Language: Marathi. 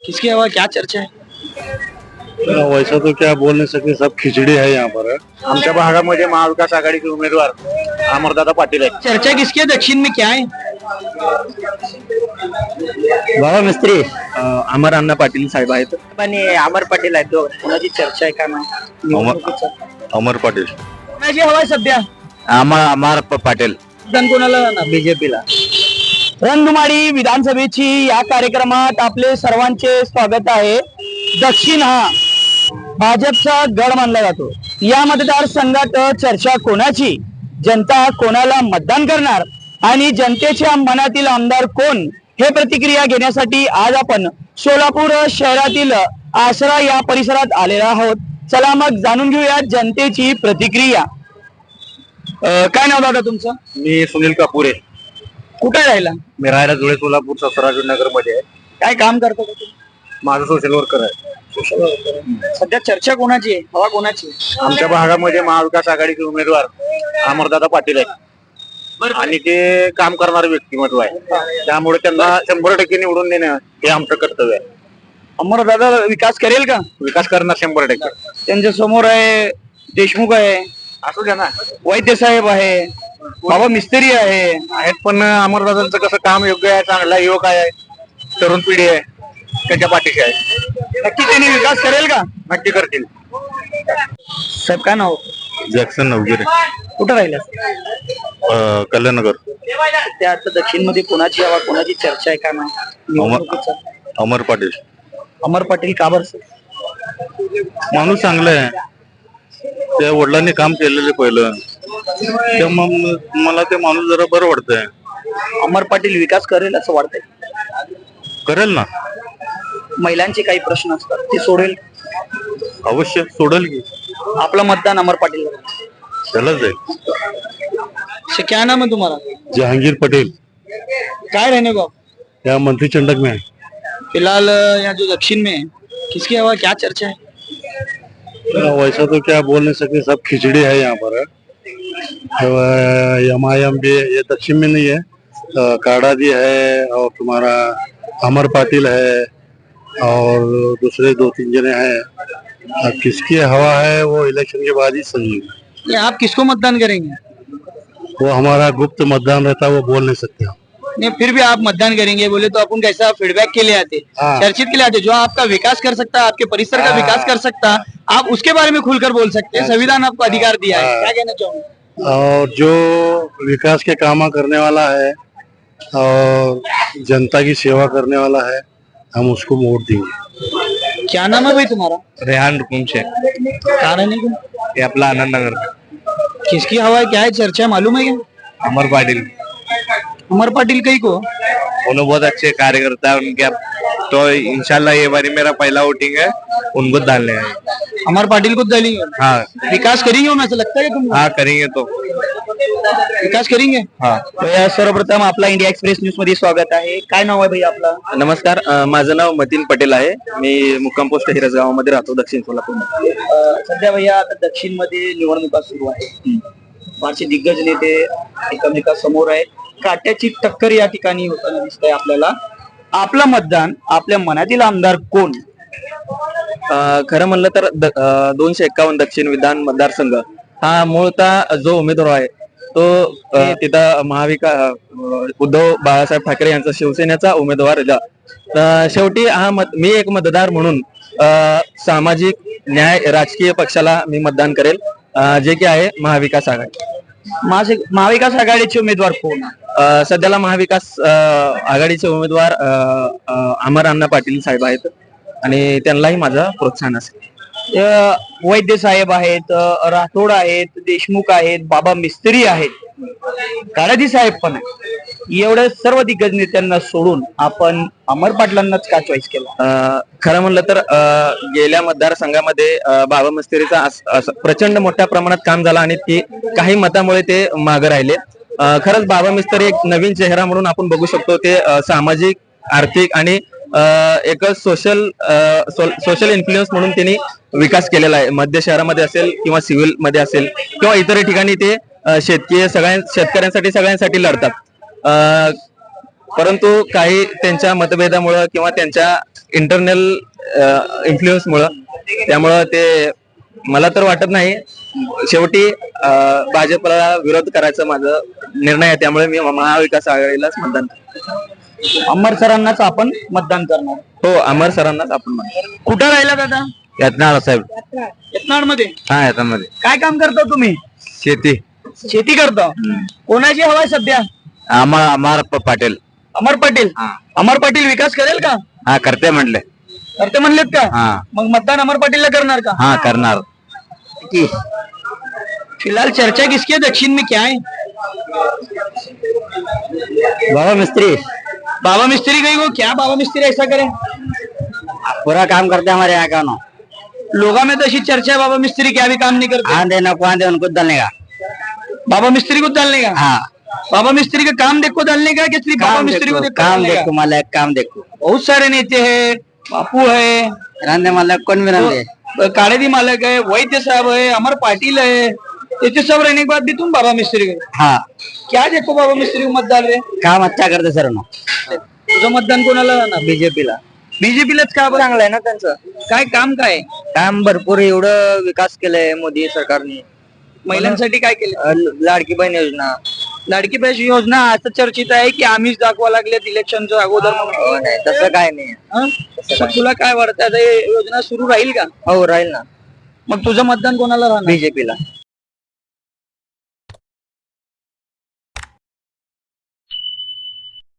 किसकी हवा क्या चर्चा है? वैसा तो क्या बोल नहीं सकते, सब खिचड़ी है यहाँ पर। आमच्या भागामध्ये महाविकास आघाडीचे उमेदवार अमरदादा पाटील आहेत. चर्चा किसकी है दक्षिण में, क्या है? बाबा मिस्त्री अमर अण्णा पाटील साहेब आहेत आणि अमर पाटील आहेत. कोणाची चर्चा आहे का नाही? अमर पाटील. कोणाची हवा आहे सध्या? अमर पाटील. मतदान कोणाला जाणार? बीजेपीला. रणधुमाळी विधानसभेची या कार्यक्रमात आपले सर्वांचे स्वागत आहे. दक्षिण हा भाजपचा गड मानला जातो. या मतदारसंघात चर्चा कोणाची, जनता कोणाला मतदान करणार आणि जनतेच्या मनातील आमदार कोण, हे प्रतिक्रिया घेण्यासाठी आज आपण सोलापूर शहरातील आसरा या परिसरात आलेलो आहोत. चला मग जाणून घेऊया जनतेची प्रतिक्रिया. काय नाव दादा तुमचं? मी सुनील कापुरे. कुठे राहिला? मी राहायला धुळे सोलापूर ससराज नगर मध्ये आहे. काय काम करतो का तुम्ही? माझं सोशल वर्कर आहे. सध्या चर्चा कोणाची आहे, हवा कोणाची आहे? आमच्या भागामध्ये महाविकास आघाडीचे उमेदवार अमरदादा पाटील आहेत आणि ते काम करणारे व्यक्तिमत्व आहे. त्यामुळे त्यांना 100% निवडून देणं हे आमचं कर्तव्य आहे. अमर दादा विकास करेल का? विकास करणार 100%. त्यांच्या समोर आहे देशमुख आहे, असू द्या ना, वैद्य साहेब आहे, बाबा मिस्त्री आहे. आहेत. पण अमरदादांचं कसं काम योग्य आहे, चांगला युवक आहे, तरुण पिढी आहे, त्याच्या पाठीशी आहे. नक्की त्यांनी विकास करेल का? नक्की करतील. साहेब काय नाव? जॅक्सन नवगिरे, कुठं राहिला? कल्याणनगर. त्या आता दक्षिण मध्ये कोणाची हवा, कोणाची चर्चा आहे का नाही? अमर पाटील. अमर पाटील का बरं? माणूस चांगला आहे, त्या वडिलांनी काम केलेलं पहिलं, त्यामुळे मला ते माणूस जरा बरं वाटतंय. अमर पाटील विकास करेल असं वाटतंय? करेल ना, महिलांचे काही प्रश्न असतात ते सोडेल? अवश्य सोडेल की. आपलं मतदान अमर पाटील. त्यालाच जाईल. क्या नाम है तुम्हारा? जहांगीर पटेल. काय रहने को? या मंत्री चंडक में है. फिलहाल यहाँ जो दक्षिण में है, किसकी हवा, क्या चर्चा है? वैसा तो क्या बोल नहीं सकते, सब खिचड़ी है यहाँ पर। एम भी ये दक्षिण में नहीं है, काड़ा भी है और तुम्हारा अमर पाटिल है और दूसरे 2-3 जने हैं. अब किसकी हवा है वो इलेक्शन के बाद ही सही. ये आप किसको मतदान करेंगे? वो हमारा गुप्त मतदान रहता है, वो बोल नहीं सकते. नहीं, फिर भी आप मतदान करेंगे बोले तो अपन कैसा फीडबैक के लिए आते, हाँ. चर्चित के लिए आते, जो आपका विकास कर सकता है, आपके परिसर का विकास कर सकता, आप उसके बारे में खुलकर बोल सकते हैं. संविधान आपको अधिकार दिया है. क्या कहना चाहोगे? और जो विकास के काम करने वाला है और जनता की सेवा करने वाला है, हम उसको वोट देंगे. क्या नाम है भाई तुम्हारा? रेहान रुकुमशे. कारण है हे आपला आनंद नगर. किसकी हवा है, क्या है चर्चा है, मालूम है क्या? अमर पाटिल. अमर पाटिल कहीं को? उन्होंने बहुत अच्छे कार्यकर्ता है उनके, तो इंशाल्लाह ये बारी मेरा पहला वोटिंग है, उनको डालने है. अमर पाटिल को डालेंगे? हाँ. विकास करेंगे उन्हें, ऐसा लगता है तुम? हाँ करेंगे तो. विकास करेंगे. हाँ. भैया सर्वप्रथम आपला इंडिया एक्सप्रेस न्यूज मध्ये स्वागत आहे. काय नाव आहे भैया आपला? नमस्कार, माझं नाव मतीन पटेल आहे. मी मुक्काम पोस्ट हिरसगाव मध्ये राहतो, दक्षिण सोलापूर मध्ये. सध्या भैया आता दक्षिण मध्ये निवडणुका सुरू आहे. फारसे दिग्गज नेते एकमेका समोर आहे. काट्याची टक्कर या ठिकाणी होताना दिसतंय आपल्याला. आपलं मतदान, आपल्या मनातील आमदार कोण? खरं म्हणलं तर 251 दक्षिण विधान मतदारसंघ हा मूळतः जो उमेदवार आहे तो तिथं उद्धव बाळासाहेब ठाकरे यांचा शिवसेनेचा उमेदवार. शेवटी मी एक मतदार म्हणून सामाजिक न्याय राजकीय पक्षाला मी मतदान करेल, जे की आहे महाविकास आघाडी. महाविकास आघाडीचे उमेदवार कोण? सध्याला महाविकास आघाडीचे उमेदवार अमर अण्णा पाटील साहेब आहेत आणि त्यांनाही माझं प्रोत्साहन असेल. वैद्य साहेब आहेत, राठोड आहेत, देशमुख आहेत, बाबा मिस्त्री आहेत, काळाजी साहेब पण आहे. एवढ्या सर्व दिग्गज नेत्यांना सोडून आपण अमर पाटलांनाच का चॉईस केला? खरं म्हणलं तर गेल्या मतदारसंघामध्ये बाबा मिस्त्रीचा प्रचंड मोठ्या प्रमाणात काम झालं आणि ते काही मतामुळे ते मागे राहिले. खरंच बाबा मिस्त्री एक नवीन चेहरा म्हणून आपण बघू शकतो. ते सामाजिक, आर्थिक आणि एक सोशल इन्फ्लुएन्स म्हणून त्यांनी विकास केलेला आहे. मध्य शहरामध्ये असेल किंवा सिव्हिल मध्ये असेल किंवा इतर ठिकाणी ते शेतकऱ्यांसाठी सगळ्यांसाठी लढतात. परंतु काही त्यांच्या मतभेदामुळे किंवा त्यांच्या इंटरनल इन्फ्लुएन्स मुळे, त्यामुळं ते मला तर वाटत नाही. शेवटी भाजपला विरोध करायचा माझा निर्णय आहे, त्यामुळे मी महाविकास आघाडीलाच मतदान करतो. अमर सरांनाच आपण मतदान करणार. हो, अमर सरांनाच आपण म्हणतो. कुठं राहिला दादा? यत्नाळ साहेब. यत्नाळ मध्ये. हा, यत्नाळमध्ये. काय काम करता तुम्ही? शेती. शेती करता. कोणाची हवा आहे सध्या? अमर पाटील. अमर पाटील. अमर पाटील विकास करेल का? हा, करते म्हणले. करते म्हणलेत का? मग मतदान अमर पाटीलला करणार का? हा, करणार. फिलहाल चर्चा किसकी है दक्षिण में, क्या है? बाबा मिस्त्री. बाबा मिस्त्री गई वो, क्या बाबा मिस्त्री ऐसा करे? पूरा काम करते हमारे यहाँ का. लोगों में तो ऐसी चर्चा है बाबा मिस्त्री क्या भी काम नहीं करते. हाँ देना कौन दे उनको डालने का. बाबा मिस्त्री को डालने का. हाँ, बाबा मिस्त्री का काम देखो डालने का, कि सिर्फ बाबा मिस्त्री को देखो काम डालने का? देखो मला काम देखो. बहुत सारे नेते हैं, बापू है, रांदे मला कोण भी रांदे. काळेदी मालक है, वैद्य साहब है, अमर पाटिल है, ये सब रहने के बाद भी तुम बाबा मिस्त्री को हाँ, क्या देखो बाबा मिस्त्री को मत डाल रहे? काम अच्छा करते सर ना. तुझं मतदान कोणाला जाणार? बीजेपीला. बीजेपीलाच का बरं? चांगलं आहे ना त्यांचं. काय काम काय? काम भरपूर एवढं विकास केलंय मोदी सरकारने. महिलांसाठी काय केलं? लाडकी बहीण योजना. लाडकी बहीण योजना असं चर्चित आहे की आम्हीच दाखवा लागल्यात इलेक्शनच्या अगोदर म्हणून. नाही, तसं काय नाही. हं? मग तुला काय वाटतं, आता हे योजना सुरू राहील का? हो, राहील ना. मग तुझं मतदान कोणाला राहणार? बीजेपीला.